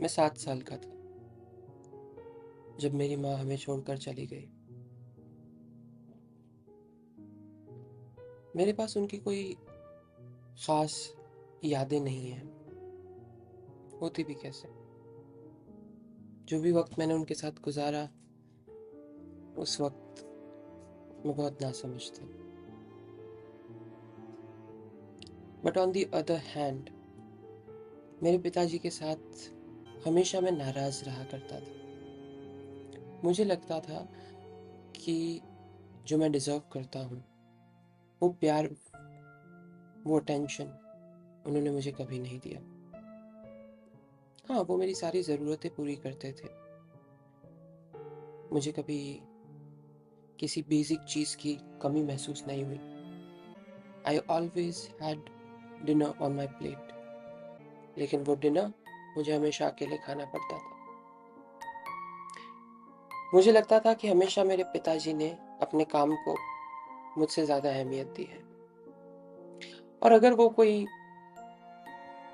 मैं 7 साल का था जब मेरी माँ हमें छोड़कर चली गई। मेरे पास उनकी कोई ख़ास यादें नहीं हैं, होती भी कैसे। जो भी वक़्त मैंने उनके साथ गुज़ारा, उस वक़्त मैं बहुत नासमझ था। But on the other hand मेरे पिताजी के साथ हमेशा मैं नाराज़ रहा करता था। मुझे लगता था कि जो मैं डिज़र्व करता हूँ, वो प्यार, वो अटेंशन उन्होंने मुझे कभी नहीं दिया। हाँ, वो मेरी सारी ज़रूरतें पूरी करते थे। मुझे कभी किसी बेसिक चीज़ की कमी महसूस नहीं हुई। I always had dinner on my plate, लेकिन वो डिनर मुझे हमेशा अकेले खाना पड़ता था। मुझे लगता था कि हमेशा मेरे पिताजी ने अपने काम को मुझसे ज़्यादा अहमियत दी है, और अगर वो कोई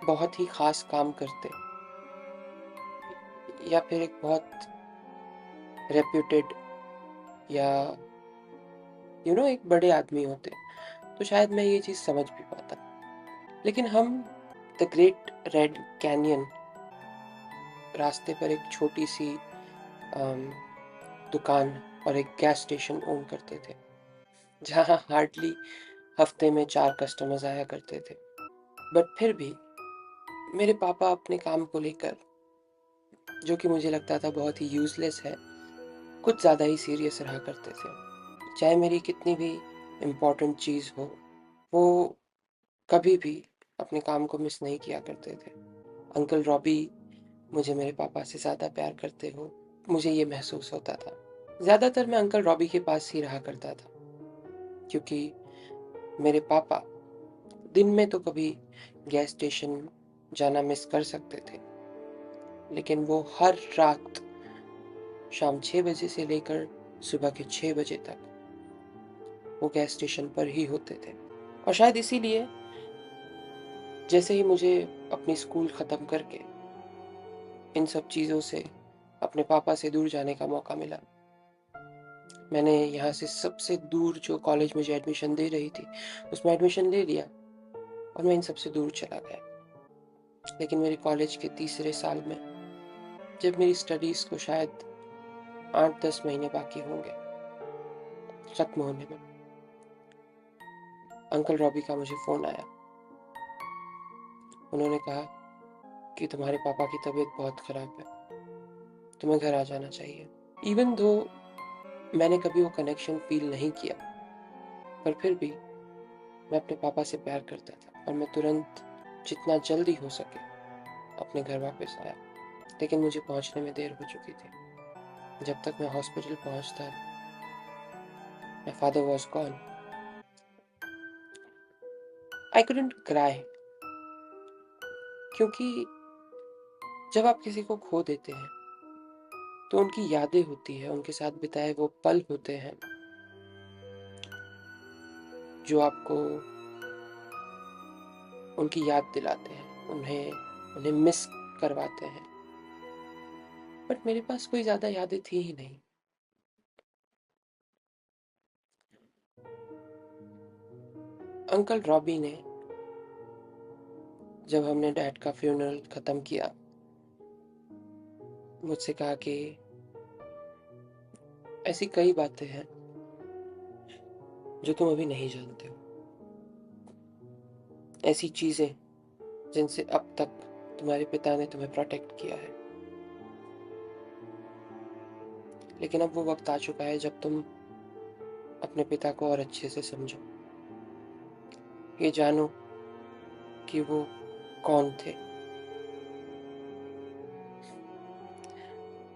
बहुत ही ख़ास काम करते या फिर एक बहुत रेप्यूटेड या एक बड़े आदमी होते, तो शायद मैं ये चीज़ समझ भी पाता। लेकिन हम द ग्रेट रेड कैनियन रास्ते पर एक छोटी सी दुकान और एक गैस स्टेशन ओन करते थे, जहाँ हार्डली हफ्ते में 4 कस्टमर्स आया करते थे। बट फिर भी मेरे पापा अपने काम को लेकर, जो कि मुझे लगता था बहुत ही यूज़लेस है, कुछ ज़्यादा ही सीरियस रहा करते थे। चाहे मेरी कितनी भी इम्पोर्टेंट चीज़ हो, वो कभी भी अपने काम को मिस नहीं किया करते थे। अंकल रॉबी मुझे मेरे पापा से ज़्यादा प्यार करते हो, मुझे ये महसूस होता था। ज़्यादातर मैं अंकल रॉबी के पास ही रहा करता था, क्योंकि मेरे पापा दिन में तो कभी गैस स्टेशन जाना मिस कर सकते थे, लेकिन वो हर रात शाम 6 बजे से लेकर सुबह के 6 बजे तक वो गैस स्टेशन पर ही होते थे। और शायद इसीलिए जैसे ही मुझे अपनी स्कूल ख़त्म करके इन सब चीज़ों से, अपने पापा से दूर जाने का मौका मिला, मैंने यहाँ से सबसे दूर जो कॉलेज मुझे एडमिशन दे रही थी, उसमें एडमिशन ले लिया और मैं इन सबसे दूर चला गया। लेकिन मेरे कॉलेज के तीसरे साल में, जब मेरी स्टडीज़ को शायद 8-10 महीने बाकी होंगे ख़त्म होने में, अंकल रॉबी का मुझे फ़ोन आया। उन्होंने कहा कि तुम्हारे पापा की तबीयत बहुत ख़राब है, तुम्हें घर आ जाना चाहिए। इवन दो मैंने कभी वो कनेक्शन फ़ील नहीं किया, पर फिर भी मैं अपने पापा से प्यार करता था और मैं तुरंत जितना जल्दी हो सके अपने घर वापस आया। लेकिन मुझे पहुंचने में देर हो चुकी थी। जब तक मैं हॉस्पिटल पहुंचता, my father was gone. I couldn't cry, क्योंकि जब आप किसी को खो देते हैं तो उनकी यादें होती है, उनके साथ बिताए वो पल होते हैं जो आपको उनकी याद दिलाते हैं, उन्हें उन्हें मिस करवाते हैं। बट मेरे पास कोई ज़्यादा यादें थी ही नहीं। अंकल रॉबी ने, जब हमने डैड का फ्यूनरल ख़त्म किया, मुझसे कहा कि ऐसी कई बातें हैं जो तुम अभी नहीं जानते हो, ऐसी चीज़ें जिनसे अब तक तुम्हारे पिता ने तुम्हें प्रोटेक्ट किया है, लेकिन अब वो वक्त आ चुका है जब तुम अपने पिता को और अच्छे से समझो, ये जानो कि वो कौन थे।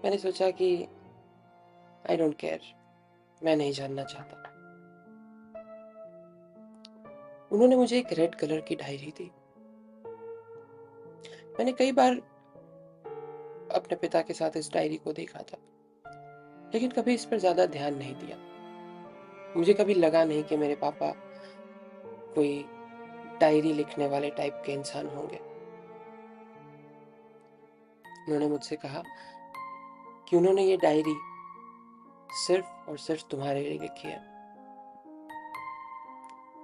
मैंने सोचा कि आई डोंट केयर, मैं नहीं जानना चाहता। उन्होंने मुझे एक रेड कलर की डायरी दी। मैंने कई बार अपने पिता के साथ इस डायरी को देखा था, लेकिन कभी इस पर ज़्यादा ध्यान नहीं दिया। मुझे कभी लगा नहीं कि मेरे पापा कोई डायरी लिखने वाले टाइप के इंसान होंगे। उन्होंने मुझसे कहा कि उन्होंने ये डायरी सिर्फ और सिर्फ तुम्हारे लिए लिखी है।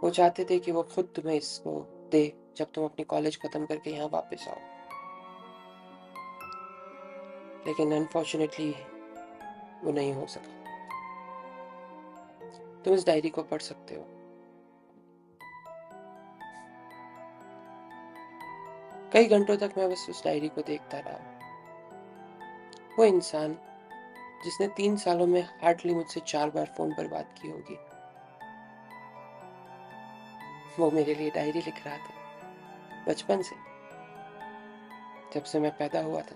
वो चाहते थे कि वो खुद तुम्हें इसको दे जब तुम अपनी कॉलेज खत्म करके यहाँ वापस आओ, लेकिन अनफॉर्चुनेटली वो नहीं हो सका। तुम इस डायरी को पढ़ सकते हो। कई घंटों तक मैं बस उस डायरी को देखता रहा। वो इंसान जिसने 3 सालों में हार्डली मुझसे 4 बार फोन पर बात की होगी, वो मेरे लिए डायरी लिख रहा था बचपन से, जब से मैं पैदा हुआ था।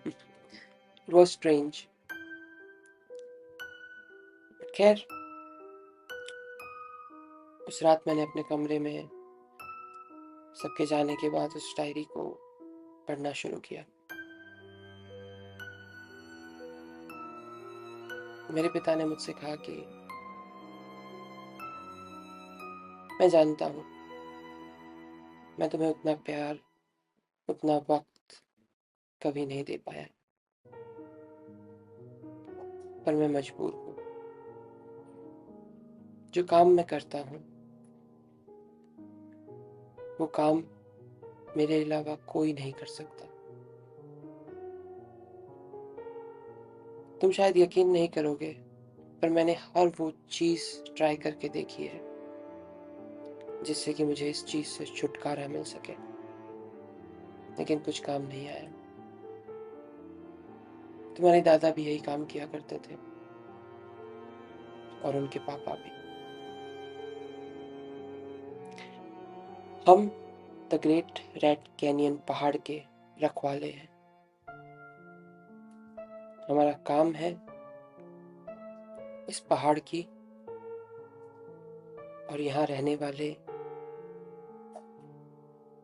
It was strange. खैर, उस रात मैंने अपने कमरे में सबके जाने के बाद उस डायरी को पढ़ना शुरू किया। मेरे पिता ने मुझसे कहा कि मैं जानता हूँ मैं तुम्हें उतना प्यार, उतना वक्त कभी नहीं दे पाया, पर मैं मजबूर हूँ। जो काम मैं करता हूँ वो काम मेरे अलावा कोई नहीं कर सकता। तुम शायद यकीन नहीं करोगे, पर मैंने हर वो चीज ट्राई करके देखी है जिससे कि मुझे इस चीज से छुटकारा मिल सके, लेकिन कुछ काम नहीं आया। तुम्हारे दादा भी यही काम किया करते थे और उनके पापा भी। हम द ग्रेट रेड कैनियन पहाड़ के रखवाले हैं। हमारा काम है इस पहाड़ की और यहाँ रहने वाले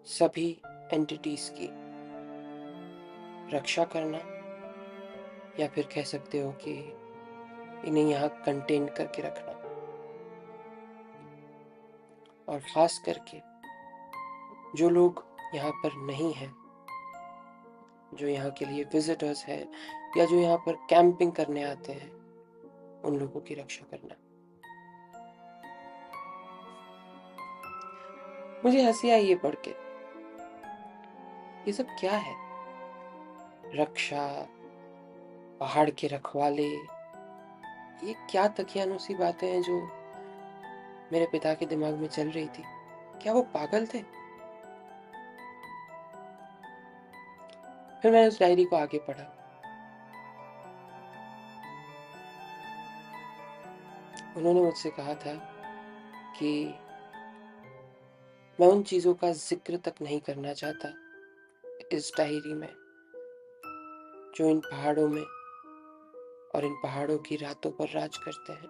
सभी एंटिटीज की रक्षा करना, या फिर कह सकते हो कि इन्हें यहाँ कंटेन करके रखना। और खास करके जो लोग यहाँ पर नहीं हैं, जो यहाँ के लिए विजिटर्स हैं या जो यहाँ पर कैंपिंग करने आते हैं, उन लोगों की रक्षा करना। मुझे हंसी आई ये पढ़ के। ये सब क्या है? रक्षा, पहाड़ के रखवाले, ये क्या तकियानुसी बातें हैं जो मेरे पिता के दिमाग में चल रही थी। क्या वो पागल थे? फिर मैंने उस डायरी को आगे पढ़ा। उन्होंने मुझसे कहा था कि मैं उन चीजों का जिक्र तक नहीं करना चाहता इस डायरी में जो इन पहाड़ों में और इन पहाड़ों की रातों पर राज करते हैं।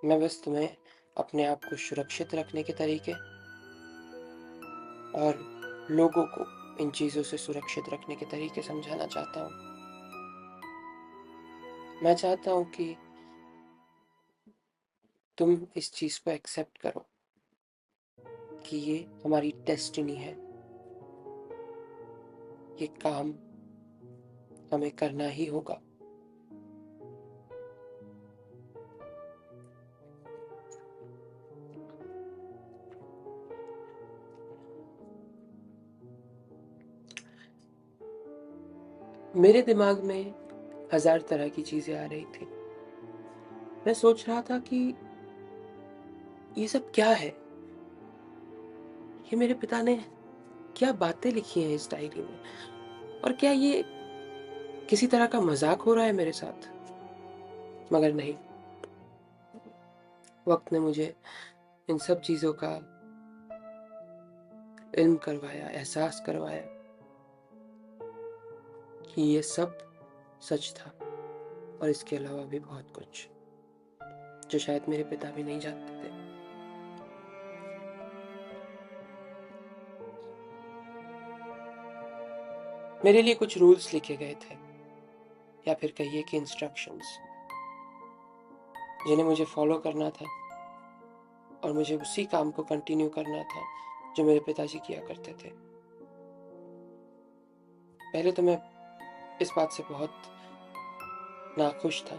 मैं बस तुम्हें अपने आप को सुरक्षित रखने के तरीके और लोगों को इन चीजों से सुरक्षित रखने के तरीके समझाना चाहता हूँ। मैं चाहता हूँ कि तुम इस चीज को एक्सेप्ट करो कि ये हमारी डेस्टिनी है। ये काम हमें करना ही होगा। मेरे दिमाग में 1000 तरह की चीजें आ रही थी। मैं सोच रहा था कि ये सब क्या है? ये मेरे पिता ने क्या बातें लिखी हैं इस डायरी में? और क्या ये किसी तरह का मजाक हो रहा है मेरे साथ? मगर नहीं, वक्त ने मुझे इन सब चीजों का इल्म करवाया, एहसास करवाया कि ये सब सच था और इसके अलावा भी बहुत कुछ जो शायद मेरे पिता भी नहीं जानते थे। मेरे लिए कुछ रूल्स लिखे गए थे, या फिर कहिए कि इंस्ट्रक्शंस, जिन्हें मुझे फॉलो करना था और मुझे उसी काम को कंटिन्यू करना था जो मेरे पिताजी किया करते थे। पहले तो मैं इस बात से बहुत नाखुश था,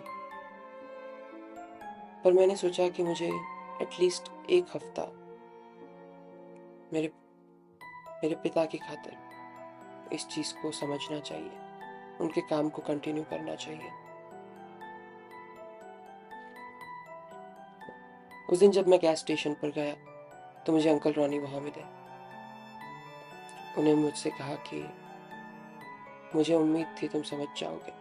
पर मैंने सोचा कि मुझे एटलीस्ट एक हफ्ता मेरे मेरे पिता की खातिर इस चीज़ को समझना चाहिए, उनके काम को कंटिन्यू करना चाहिए। उस दिन जब मैं गैस स्टेशन पर गया तो मुझे अंकल रॉनी वहाँ मिले। उन्हें मुझसे कहा कि मुझे उम्मीद थी तुम समझ जाओगे।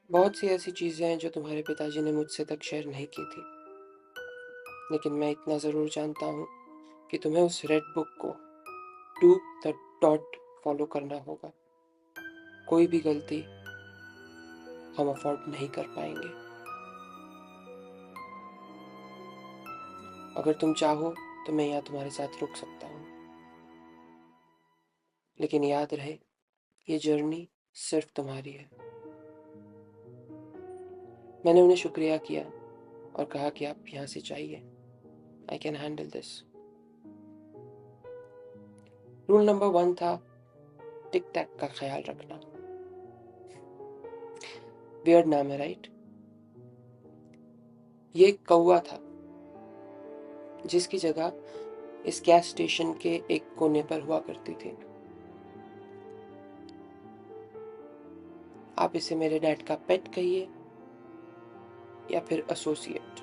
बहुत सी ऐसी चीज़ें हैं जो तुम्हारे पिताजी ने मुझसे तक शेयर नहीं की थी, लेकिन मैं इतना ज़रूर जानता हूँ कि तुम्हें उस रेड बुक को टू द डॉट फॉलो करना होगा। कोई भी गलती हम अफोर्ड नहीं कर पाएंगे। अगर तुम चाहो तो मैं यहाँ तुम्हारे साथ रुक सकता हूँ, लेकिन याद रहे ये जर्नी सिर्फ तुम्हारी है। मैंने उन्हें शुक्रिया किया और कहा कि आप यहाँ से जाइए, I can handle this. Rule number 1 था टिक टैक का ख्याल रखना। वियर्ड नाम है, राइट? ये एक कौवा था जिसकी जगह इस गैस स्टेशन के एक कोने पर हुआ करती थी। आप इसे मेरे डैड का पेट कहिए या फिर एसोसिएट।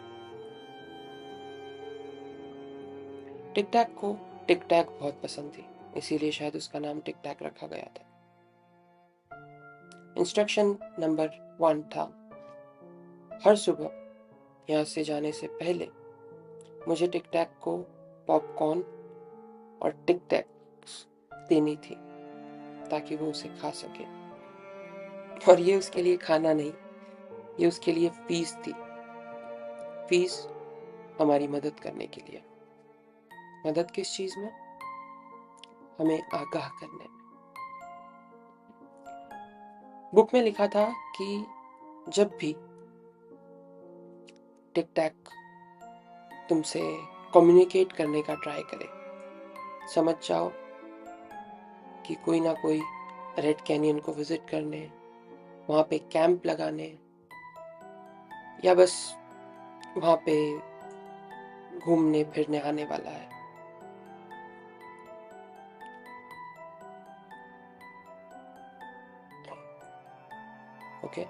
टिक टैक को टिक टैक बहुत पसंद थी, इसीलिए शायद उसका नाम टिक टैक रखा गया था। इंस्ट्रक्शन नंबर 1 था, हर सुबह यहाँ से जाने से पहले मुझे टिक टैक को पॉपकॉर्न और टिक टैक देनी थी ताकि वो उसे खा सके। और ये उसके लिए खाना नहीं, ये उसके लिए फीस थी। फीस हमारी मदद करने के लिए। मदद किस चीज में? हमें आगाह करने में। बुक में लिखा था कि जब भी टिक टैक तुमसे कम्युनिकेट करने का ट्राई करे, समझ जाओ कि कोई ना कोई रेड कैनियन को विजिट करने, वहां पे कैंप लगाने या बस वहां पे घूमने फिरने आने वाला है। ओके।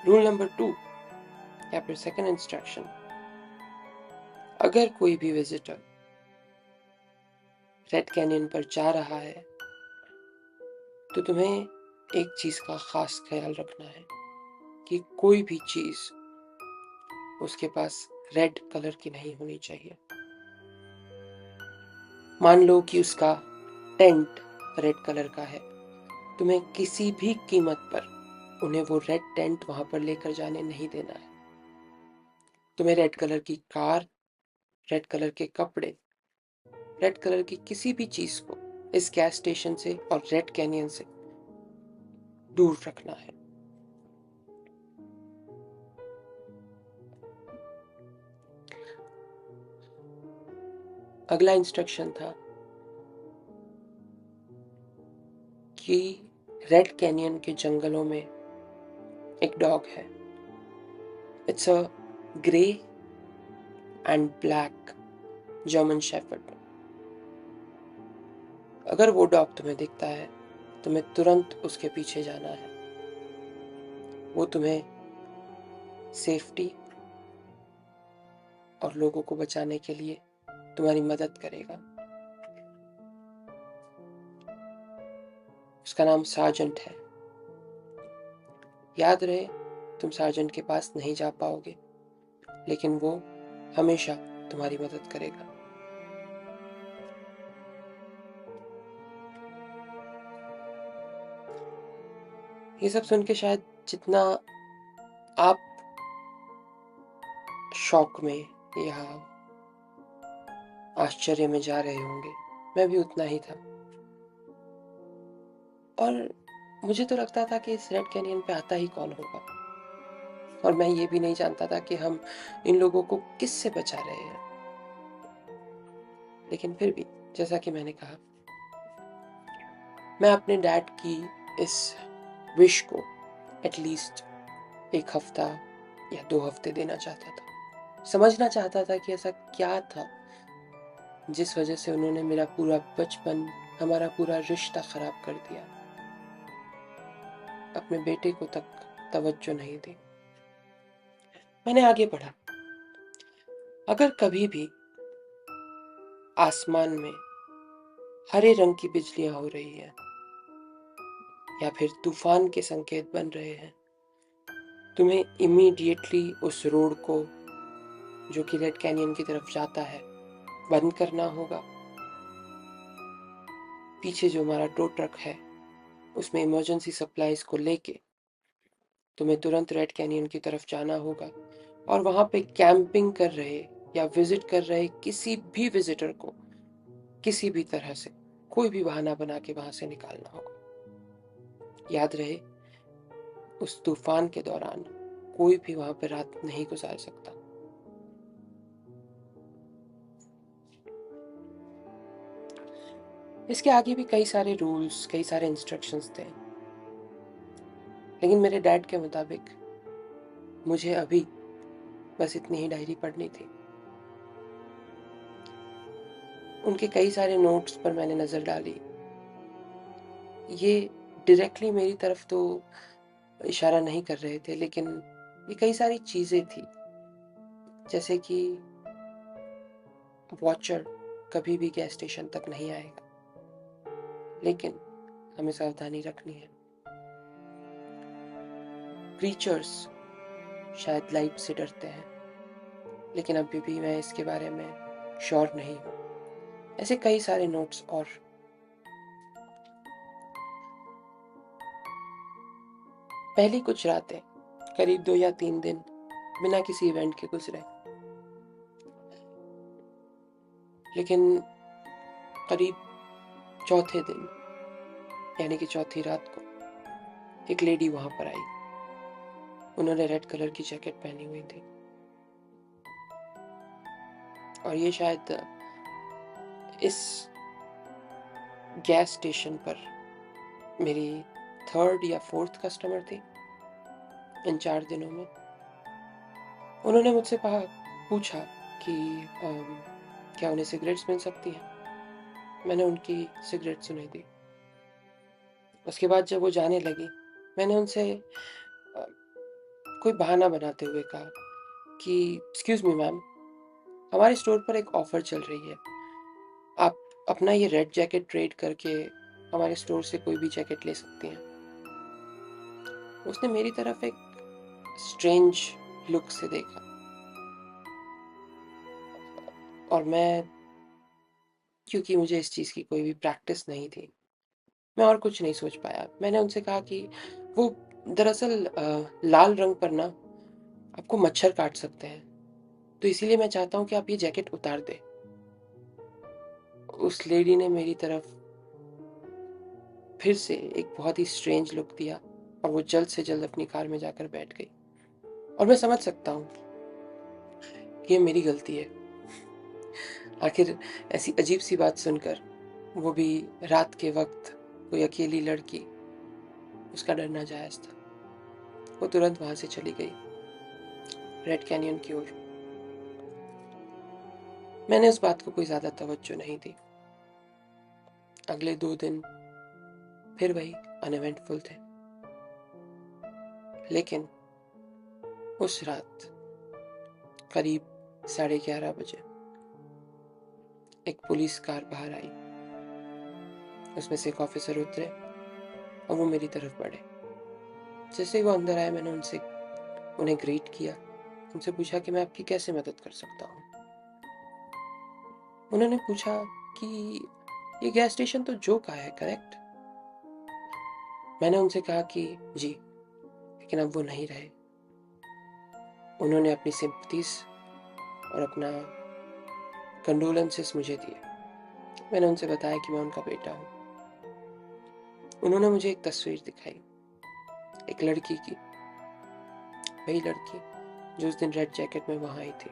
रूल नंबर 2 या फिर सेकंड इंस्ट्रक्शन, अगर कोई भी विजिटर रेड कैनियन पर जा रहा है तो तुम्हें एक चीज का खास ख्याल रखना है कि कोई भी चीज उसके पास रेड कलर की नहीं होनी चाहिए। मान लो कि उसका टेंट रेड कलर का है, तुम्हें किसी भी कीमत पर उन्हें वो रेड टेंट वहां पर लेकर जाने नहीं देना है। तुम्हें रेड कलर की कार, रेड कलर के कपड़े, रेड कलर की किसी भी चीज को इस गैस स्टेशन से और रेड कैनियन से दूर रखना है। अगला इंस्ट्रक्शन था कि रेड कैनियन के जंगलों में एक डॉग है। It's a grey and black German shepherd. अगर वो डॉग तुम्हें दिखता है, तुम्हें तुरंत उसके पीछे जाना है। वो तुम्हें सेफ्टी और लोगों को बचाने के लिए तुम्हारी मदद करेगा। उसका नाम सार्जेंट है। याद रहे, तुम सार्जेंट के पास नहीं जा पाओगे, लेकिन वो हमेशा तुम्हारी मदद करेगा। ये सब सुन के शायद जितना आप शॉक में या आश्चर्य में जा रहे होंगे, मैं भी उतना ही था। और मुझे तो लगता था कि इस रेड कैनियन पे आता ही कौन होगा, और मैं ये भी नहीं जानता था कि हम इन लोगों को किससे बचा रहे हैं। लेकिन फिर भी जैसा कि मैंने कहा, मैं अपने डैड की इस विश को एटलीस्ट 1 हफ्ता या 2 हफ्ते देना चाहता था। समझना चाहता था कि ऐसा क्या था जिस वजह से उन्होंने मेरा पूरा बचपन, हमारा पूरा रिश्ता खराब कर दिया, अपने बेटे को तक तवज्जो नहीं दी। मैंने आगे बढ़ा। अगर कभी भी आसमान में हरे रंग की बिजलियां हो रही है या फिर तूफान के संकेत बन रहे हैं, तुम्हें इमीडिएटली उस रोड को, जो कि रेड कैनियन की तरफ जाता है, बंद करना होगा। पीछे जो हमारा टो ट्रक है, उसमें इमरजेंसी सप्लाईज को लेके तुम्हें तुरंत रेड कैनियन की तरफ जाना होगा और वहां पे कैंपिंग कर रहे या विजिट कर रहे किसी भी विजिटर को किसी भी तरह से कोई भी बहाना बना के वहां से निकालना होगा। याद रहे, उस तूफान के दौरान कोई भी वहां पर रात नहीं गुजार सकता। इसके आगे भी कई सारे रूल्स, कई सारे इंस्ट्रक्शंस थे, लेकिन मेरे डैड के मुताबिक मुझे अभी बस इतनी ही डायरी पढ़नी थी। उनके कई सारे नोट्स पर मैंने नजर डाली। ये डायरेक्टली मेरी तरफ तो इशारा नहीं कर रहे थे, लेकिन ये कई सारी चीजें थी, जैसे कि वॉचर कभी भी गैस स्टेशन तक नहीं आएगा, लेकिन हमें सावधानी रखनी है। क्रीचर्स शायद लाइट से डरते हैं, लेकिन अभी भी मैं इसके बारे में श्योर नहीं हूँ। ऐसे कई सारे नोट्स। और पहली कुछ रातें, करीब 2 या 3 दिन बिना किसी इवेंट के गुजरे, लेकिन करीब चौथे दिन यानी कि चौथी रात को एक लेडी वहां पर आई। उन्होंने रेड कलर की जैकेट पहनी हुई थी और ये शायद इस गैस स्टेशन पर मेरी 3rd या 4th कस्टमर थी इन 4 दिनों में। उन्होंने मुझसे पूछा कि क्या उन्हें सिगरेट्स मिल सकती हैं। मैंने उनकी सिगरेट्स उन्हें दी। उसके बाद जब वो जाने लगी, मैंने उनसे कोई बहाना बनाते हुए कहा कि एक्सक्यूज मी मैम, हमारे स्टोर पर एक ऑफर चल रही है, आप अपना ये रेड जैकेट ट्रेड करके हमारे स्टोर से कोई भी जैकेट ले सकती हैं। उसने मेरी तरफ एक स्ट्रेंज लुक से देखा और मैं, क्योंकि मुझे इस चीज़ की कोई भी प्रैक्टिस नहीं थी, मैं और कुछ नहीं सोच पाया। मैंने उनसे कहा कि वो दरअसल लाल रंग पर ना आपको मच्छर काट सकते हैं, तो इसीलिए मैं चाहता हूँ कि आप ये जैकेट उतार दें। उस लेडी ने मेरी तरफ फिर से एक बहुत ही स्ट्रेंज लुक दिया और वो जल्द से जल्द अपनी कार में जाकर बैठ गई। और मैं समझ सकता हूँ कि ये मेरी गलती है। आखिर ऐसी अजीब सी बात सुनकर, वो भी रात के वक्त, कोई अकेली लड़की, उसका डरना जायज था। वो तुरंत वहां से चली गई रेड कैनियन की ओर। मैंने उस बात को कोई ज्यादा तवज्जो नहीं दी। अगले 2 दिन फिर वही अनइवेंटफुल थे, लेकिन उस रात करीब 11:30 बजे एक पुलिस कार बाहर आई। उसमें से एक ऑफिसर उतरे और वो मेरी तरफ बढ़े। जैसे ही वो अंदर आए, मैंने उन्हें ग्रीट किया, उनसे पूछा कि मैं आपकी कैसे मदद कर सकता हूँ। उन्होंने पूछा कि ये गैस स्टेशन तो जो का है, करेक्ट? मैंने उनसे कहा कि जी, लेकिन अब वो नहीं रहे। उन्होंने अपनी सिंपथीज और अपना कंडोलेंसेस मुझे दिए। मैंने उनसे बताया कि मैं उनका बेटा हूँ। उन्होंने मुझे एक तस्वीर दिखाई, एक लड़की की, वही लड़की जो उस दिन रेड जैकेट में वहां आई थी।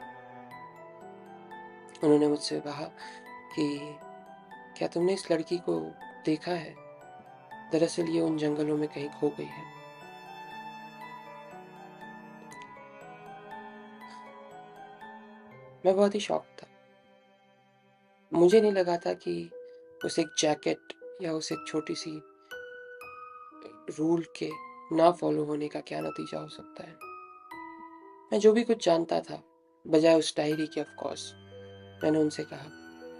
उन्होंने मुझसे कहा कि क्या तुमने इस लड़की को देखा है? दरअसल ये उन जंगलों में कहीं खो गई है। मैं बहुत ही शॉक था। मुझे नहीं लगा था कि उस एक जैकेट या उस एक छोटी सी रूल के ना फॉलो होने का क्या नतीजा हो सकता है। मैं जो भी कुछ जानता था, बजाय उस डायरी के, ऑफ कोर्स, मैंने उनसे कहा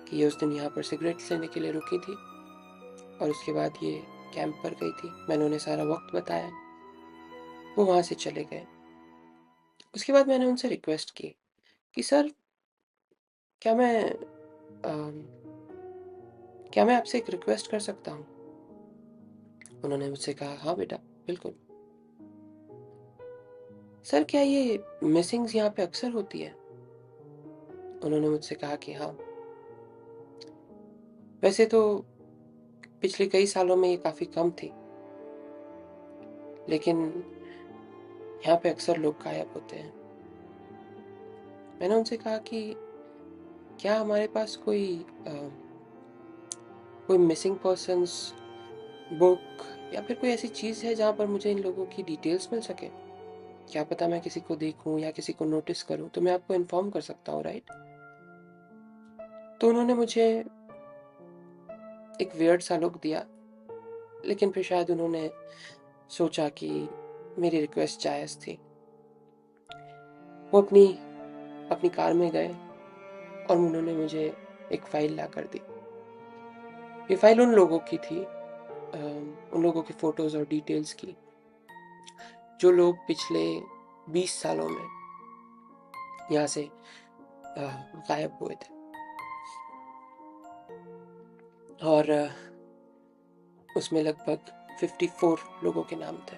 कि ये उस दिन यहाँ पर सिगरेट लेने के लिए रुकी थी और उसके बाद ये कैंप पर गई थी। मैंने उन्हें सारा वक्त बताया। वो वहाँ से चले गए। उसके बाद मैंने उनसे रिक्वेस्ट की कि सर, क्या मैं अम, क्या मैं आपसे एक रिक्वेस्ट कर सकता हूँ? उन्होंने मुझसे कहा, हाँ बेटा, बिल्कुल। सर, क्या ये मिसिंग्स यहाँ पे अक्सर होती है? उन्होंने मुझसे कहा कि हाँ, वैसे तो पिछले कई सालों में ये काफ़ी कम थी, लेकिन यहाँ पे अक्सर लोग गायब होते हैं। मैंने उनसे कहा कि क्या हमारे पास कोई मिसिंग पर्सन्स बुक या फिर कोई ऐसी चीज़ है जहाँ पर मुझे इन लोगों की डिटेल्स मिल सके? क्या पता मैं किसी को देखूं या किसी को नोटिस करूं तो मैं आपको इन्फॉर्म कर सकता हूँ, राइट? तो उन्होंने मुझे एक वियर्ड सा लुक दिया, लेकिन फिर शायद उन्होंने सोचा कि मेरी रिक्वेस्ट जायज़ थी। वो अपनी अपनी कार में गए और उन्होंने मुझे एक फ़ाइल ला कर दी। ये फ़ाइल उन लोगों की थी, उन लोगों की फ़ोटोज़ और डिटेल्स की, जो लोग पिछले 20 सालों में यहाँ से गायब हुए थे। और उसमें लगभग 54 लोगों के नाम थे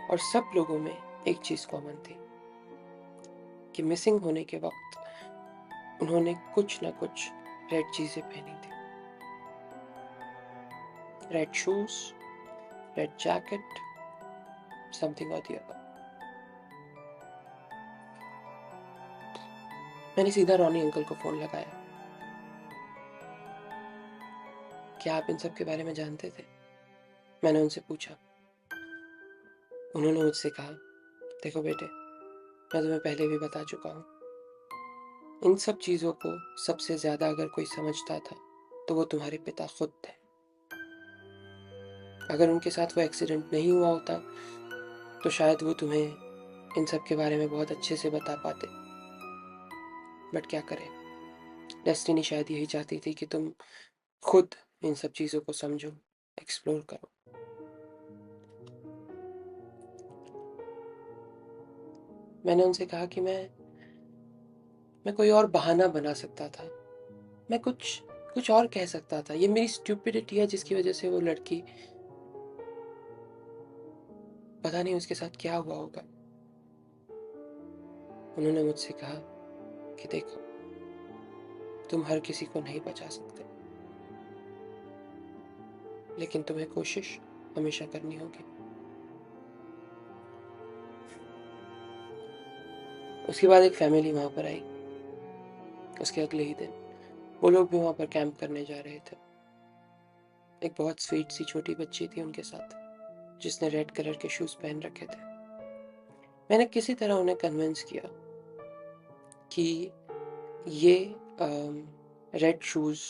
और सब लोगों में एक चीज़ कॉमन थी कि मिसिंग होने के वक्त उन्होंने कुछ ना कुछ रेड चीज़ें पहनी थी। Red shoes, red jacket, something और द अदर। मैंने सीधा रॉनी अंकल को फ़ोन लगाया। क्या आप इन सब के बारे में जानते थे? मैंने उनसे पूछा। उन्होंने मुझसे कहा, देखो बेटे, मैं तुम्हें पहले भी बता चुका हूँ, इन सब चीज़ों को सबसे ज़्यादा अगर कोई समझता था तो वो तुम्हारे पिता खुद थे। अगर उनके साथ वो एक्सीडेंट नहीं हुआ होता तो शायद वो तुम्हें इन सब के बारे में बहुत अच्छे से बता पाते। बट क्या करें, डेस्टिनी शायद यही चाहती थी कि तुम खुद इन सब चीज़ों को समझो, एक्सप्लोर करो। मैंने उनसे कहा कि मैं कोई और बहाना बना सकता था, मैं कुछ कुछ और कह सकता था। ये मेरी स्टूपिडिटी है जिसकी वजह से वो लड़की, पता नहीं उसके साथ क्या हुआ होगा। उन्होंने मुझसे कहा कि देखो, तुम हर किसी को नहीं बचा सकते, लेकिन तुम्हें कोशिश हमेशा करनी होगी। उसके बाद एक फैमिली वहां पर आई। उसके अगले ही दिन वो लोग भी वहां पर कैंप करने जा रहे थे। एक बहुत स्वीट सी छोटी बच्ची थी उनके साथ, जिसने रेड कलर के शूज पहन रखे थे। मैंने किसी तरह उन्हें कन्विंस किया कि ये रेड शूज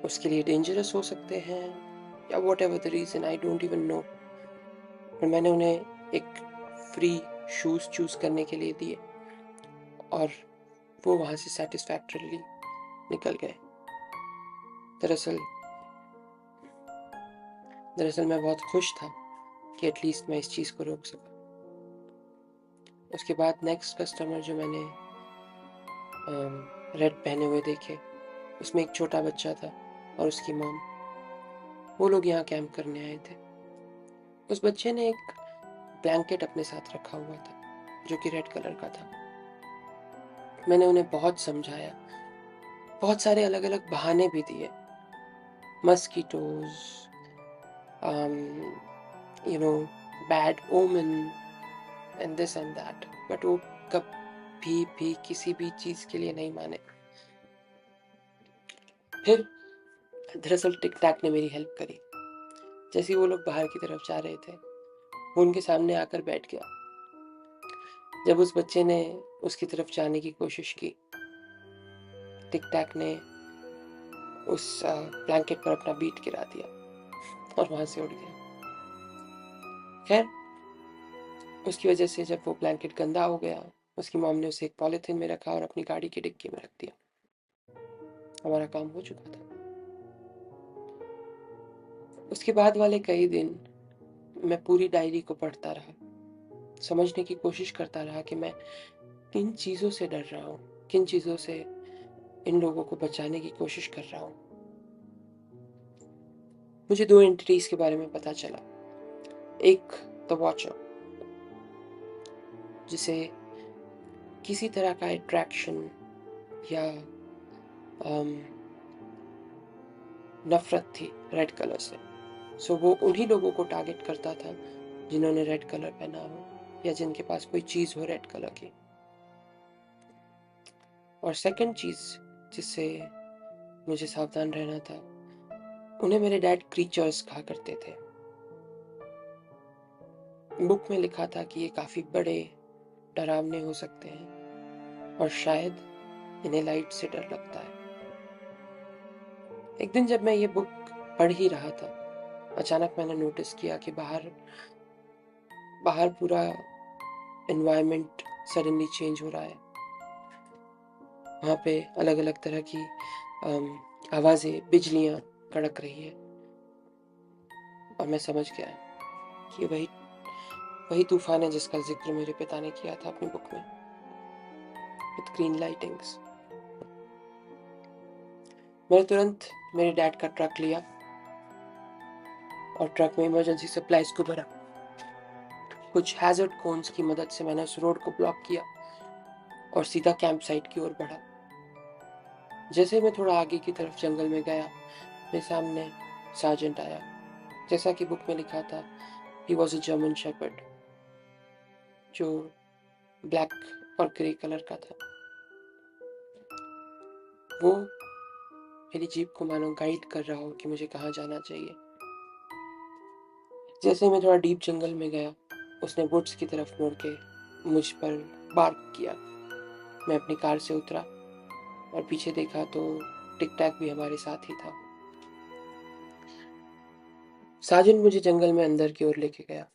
उसके लिए डेंजरस हो सकते हैं, या whatever the reason, I don't even know. और मैंने उन्हें एक फ्री शूज चूज करने के लिए दिए और वो वहां से सेटिस्फैक्टरीली निकल गए। दरअसल दरअसल मैं बहुत खुश था कि एटलीस्ट मैं इस चीज़ को रोक सका। उसके बाद नेक्स्ट कस्टमर जो मैंने रेड पहने हुए देखे, उसमें एक छोटा बच्चा था और उसकी मॉम। वो लोग यहाँ कैंप करने आए थे। उस बच्चे ने एक ब्लैंकेट अपने साथ रखा हुआ था जो कि रेड कलर का था। मैंने उन्हें बहुत समझाया, बहुत सारे अलग अलग बहाने भी दिए, मस्कीटोज, यू नो, बैड ओमन and this and that. But वो कब भी किसी भी चीज के लिए नहीं माने। फिर दरअसल टिक टैक ने मेरी हेल्प करी। जैसे ही वो लोग बाहर की तरफ जा रहे थे, वो उनके सामने आकर बैठ गया। जब उस बच्चे ने उसकी तरफ जाने की कोशिश की, टिक टैक ने उस ब्लैंकेट पर अपना बीट गिरा दिया और वहां से उड़ गया। खैर, उसकी वजह से जब वो ब्लैंकेट गंदा हो गया, उसकी मॉम ने उसे एक पॉलिथीन में रखा और अपनी गाड़ी की डिक्की में रख दिया। हमारा काम हो चुका था। उसके बाद वाले कई दिन मैं पूरी डायरी को पढ़ता रहा, समझने की कोशिश करता रहा कि मैं किन चीजों से डर रहा हूँ, किन चीजों से इन लोगों को बचाने की कोशिश कर रहा हूँ। मुझे 2 एंटिटीज के बारे में पता चला। एक द वॉचर, जिसे किसी तरह का अट्रैक्शन या नफरत थी रेड कलर से। सो वो उन्हीं लोगों को टारगेट करता था जिन्होंने रेड कलर पहना हो या जिनके पास कोई चीज हो रेड कलर की। और सेकंड चीज जिससे मुझे सावधान रहना था, उन्हें मेरे डैड क्रीचर्स कहा करते थे। बुक में लिखा था कि ये काफी बड़े डरावने हो सकते हैं और शायद इन्हें लाइट से डर लगता है। एक दिन जब मैं ये बुक पढ़ ही रहा था, अचानक मैंने नोटिस किया कि बाहर पूरा एनवायरनमेंट सडनली चेंज हो रहा है। वहाँ पे अलग अलग तरह की आवाजें, बिजलियां कड़क रही है। और मैं समझ गया कि वही तूफान है जिसका जिक्र मेरे पिता ने किया था अपनी बुक में, विद ग्रीन लाइटिंग्स। मैंने तुरंत मेरे डैड का ट्रक लिया और ट्रक में इमरजेंसी सप्लाईज को भरा। कुछ हैजर्ड कोन्स की मदद से मैंने उस रोड को ब्लॉक किया और सीधा कैंप साइट की ओर बढ़ा। जैसे मैं थोड़ा आगे की तरफ जंगल में गया, मेरे सामने सार्जेंट आया। जैसा कि बुक में लिखा था, he was a German shepherd, जो ब्लैक और ग्रे कलर का था। वो मेरी जीप को मानो गाइड कर रहा हो कि मुझे कहाँ जाना चाहिए। जैसे मैं थोड़ा डीप जंगल में गया, उसने वुड्स की तरफ मुड़ के मुझ पर बार्क किया। मैं अपनी कार से उतरा और पीछे देखा तो टिक टैक भी हमारे साथ ही था। साजन मुझे जंगल में अंदर की ओर लेके गया,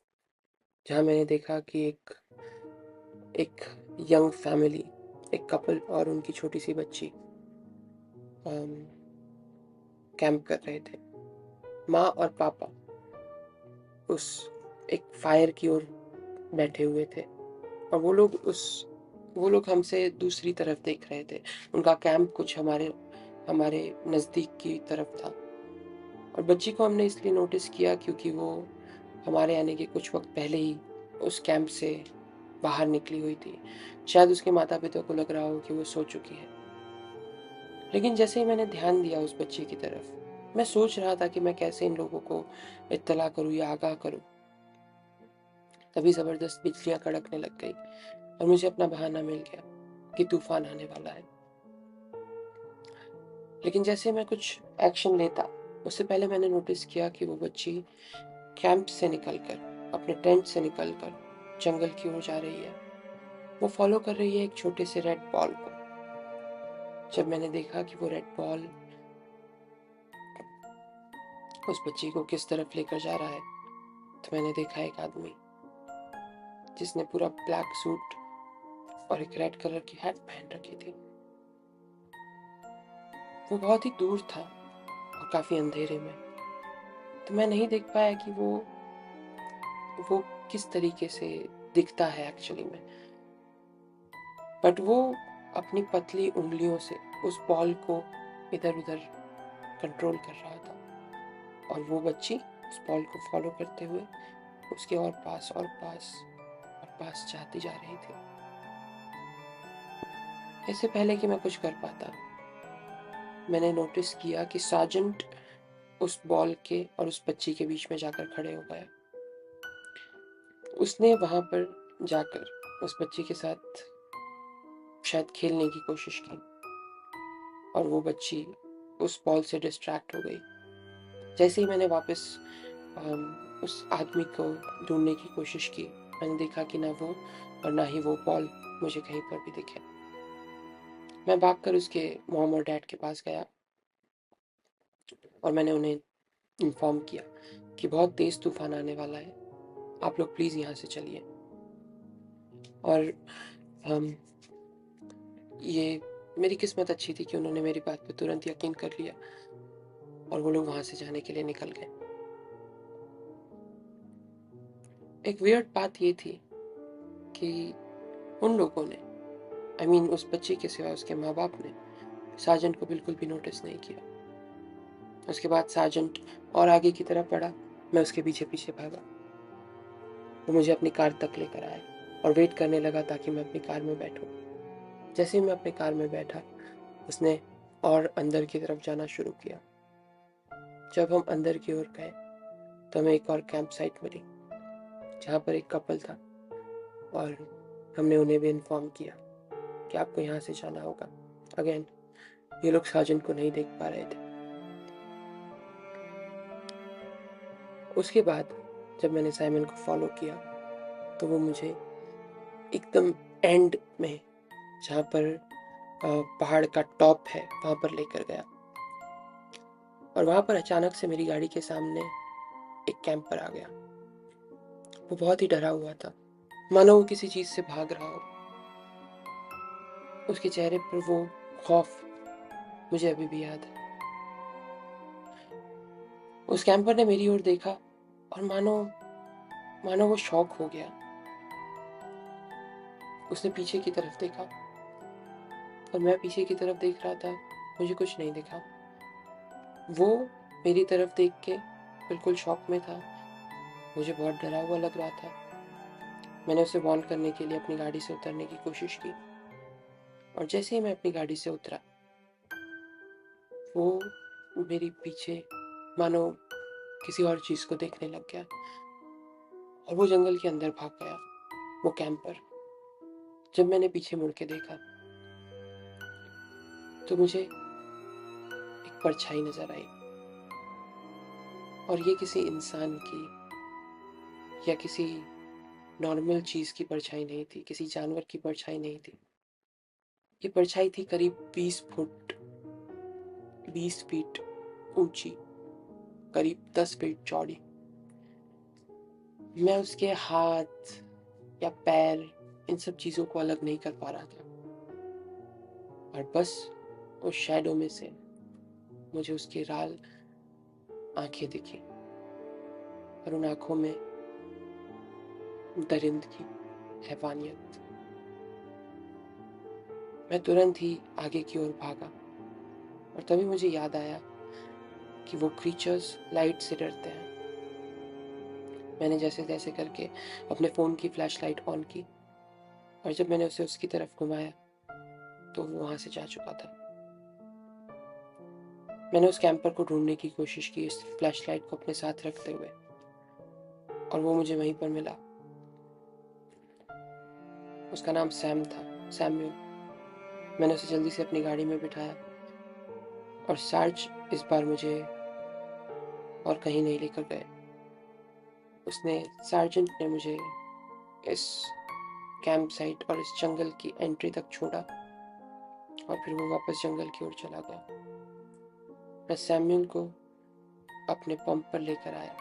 जहाँ मैंने देखा कि एक यंग फैमिली, एक कपल और उनकी छोटी सी बच्ची कैंप कर रहे थे। माँ और पापा उस एक फायर की ओर बैठे हुए थे और वो लोग हमसे दूसरी तरफ देख रहे थे। उनका कैंप कुछ हमारे नजदीक की तरफ था। और बच्ची को हमने इसलिए नोटिस किया क्योंकि वो हमारे आने के कुछ वक्त पहले ही उस कैंप से बाहर निकली हुई थी। शायद उसके माता पिता को लग रहा हो कि वो सो चुकी है। लेकिन जैसे ही मैंने ध्यान दिया उस बच्ची की तरफ, मैं सोच रहा था कि मैं कैसे इन लोगों को इत्तला करूं या आगाह करूं। तभी जबरदस्त बिजलियां कड़कने लग गई और मुझे अपना बहाना मिल गया कि तूफान आने वाला है। लेकिन जैसे मैं कुछ एक्शन लेता, उससे पहले मैंने नोटिस किया कि वो बच्ची कैंप से निकलकर, अपने टेंट से निकलकर जंगल की ओर जा रही है। वो फॉलो कर रही है एक छोटे से रेड बॉल को। जब मैंने देखा कि वो रेड बॉल उस बच्ची को किस तरफ लेकर जा रहा है, तो मैंने देखा एक आदमी जिसने पूरा ब्लैक सूट और एक रेड कलर की हैट पहन रखी थी। वो बहुत ही दूर था और काफी अंधेरे में, तो मैं नहीं देख पाया कि वो किस तरीके से दिखता है एक्चुअली में। बट वो अपनी पतली उंगलियों से उस बॉल को इधर उधर कंट्रोल कर रहा था और वो बच्ची उस बॉल को फॉलो करते हुए उसके और पास जाती जा रही थी। इससे पहले कि मैं कुछ कर पाता, मैंने नोटिस किया कि सार्जेंट उस बॉल के और उस बच्ची के बीच में जाकर खड़े हो गया। उसने वहां पर जाकर उस बच्ची के साथ शायद खेलने की कोशिश की और वो बच्ची उस बॉल से डिस्ट्रैक्ट हो गई। जैसे ही मैंने वापस उस आदमी को ढूंढने की कोशिश की, मैंने देखा कि ना वो और ना ही वो बॉल मुझे कहीं पर भी दिखे। मैं भागकर उसके मॉम और डैड के पास गया और मैंने उन्हें इन्फॉर्म किया कि बहुत तेज़ तूफान आने वाला है, आप लोग प्लीज़ यहाँ से चलिए। और हम ये मेरी किस्मत अच्छी थी कि उन्होंने मेरी बात पे तुरंत यकीन कर लिया और वो लोग वहाँ से जाने के लिए निकल गए। एक वियर्ड बात ये थी कि उन लोगों ने, उस बच्चे के सिवा उसके माँ बाप ने सार्जेंट को बिल्कुल भी नोटिस नहीं किया। उसके बाद सार्जेंट और आगे की तरफ बढ़ा, मैं उसके पीछे पीछे भागा। वो मुझे अपनी कार तक लेकर आया और वेट करने लगा ताकि मैं अपनी कार में बैठूं। जैसे ही मैं अपनी कार में बैठा, उसने और अंदर की तरफ जाना शुरू किया। जब हम अंदर की ओर गए तो हमें एक और कैंप साइट मिली जहाँ पर एक कपल था और हमने उन्हें भी इन्फॉर्म किया कि आपको यहाँ से जाना होगा। अगेन ये लोग सार्जेंट को नहीं देख पा रहे थे। उसके बाद जब मैंने साइमन को फॉलो किया तो वो मुझे एकदम एंड में, जहाँ पर पहाड़ का टॉप है, वहाँ पर लेकर गया और वहाँ पर अचानक से मेरी गाड़ी के सामने एक कैंपर आ गया। वो बहुत ही डरा हुआ था, मानो वो किसी चीज से भाग रहा हो। उसके चेहरे पर वो खौफ मुझे अभी भी याद है। उस कैंपर ने मेरी ओर देखा और मानो मानो वो शॉक हो गया। उसने पीछे की तरफ देखा और मैं पीछे की तरफ देख रहा था, मुझे कुछ नहीं दिखा। वो मेरी तरफ देख के बिल्कुल शॉक में था, मुझे बहुत डरा हुआ लग रहा था। मैंने उसे वार्न करने के लिए अपनी गाड़ी से उतरने की कोशिश की और जैसे ही मैं अपनी गाड़ी से उतरा, वो मेरे पीछे मानो किसी और चीज को देखने लग गया और वो जंगल के अंदर भाग गया, वो कैंपर। जब मैंने पीछे मुड़ के देखा तो मुझे एक परछाई नजर आई और ये किसी इंसान की या किसी नॉर्मल चीज की परछाई नहीं थी, किसी जानवर की परछाई नहीं थी। ये परछाई थी करीब 20 फीट ऊंची, करीब 10 फीट चौड़ी। मैं उसके हाथ या पैर, इन सब चीजों को अलग नहीं कर पा रहा था और बस उस शैडो में से मुझे उसकी लाल आंखें दिखी और उन आंखों में दरिंदगी, हैवानियत। मैं तुरंत ही आगे की ओर भागा और तभी मुझे याद आया कि वो क्रीचर्स लाइट से डरते हैं। मैंने जैसे तैसे करके अपने फ़ोन की फ्लैश लाइट ऑन की और जब मैंने उसे उसकी तरफ घुमाया तो वो वहाँ से जा चुका था। मैंने उस कैंपर को ढूंढने की कोशिश की इस फ्लैश लाइट को अपने साथ रखते हुए और वो मुझे वहीं पर मिला। उसका नाम सैम था, सैम्यूल। मैंने उसे जल्दी से अपनी गाड़ी में बिठाया और सार्ज इस बार मुझे और कहीं नहीं लेकर गए। सार्जेंट ने मुझे इस कैंप साइट और इस जंगल की एंट्री तक छोड़ा और फिर वो वापस जंगल की ओर चला गया। मैं सैम्यूल को अपने पंप पर लेकर आया,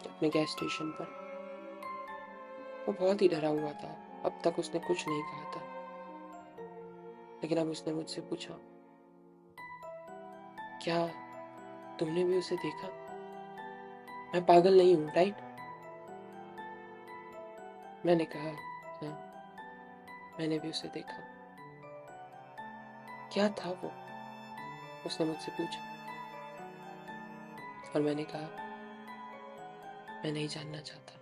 अपने गैस स्टेशन पर। वो बहुत ही डरा हुआ था, अब तक उसने कुछ नहीं कहा था, लेकिन अब उसने मुझसे पूछा, क्या तुमने भी उसे देखा? मैं पागल नहीं हूँ, राइट? मैंने कहा, हाँ, मैंने भी उसे देखा। क्या था वो? उसने मुझसे पूछा और मैंने कहा, मैं नहीं जानना चाहता।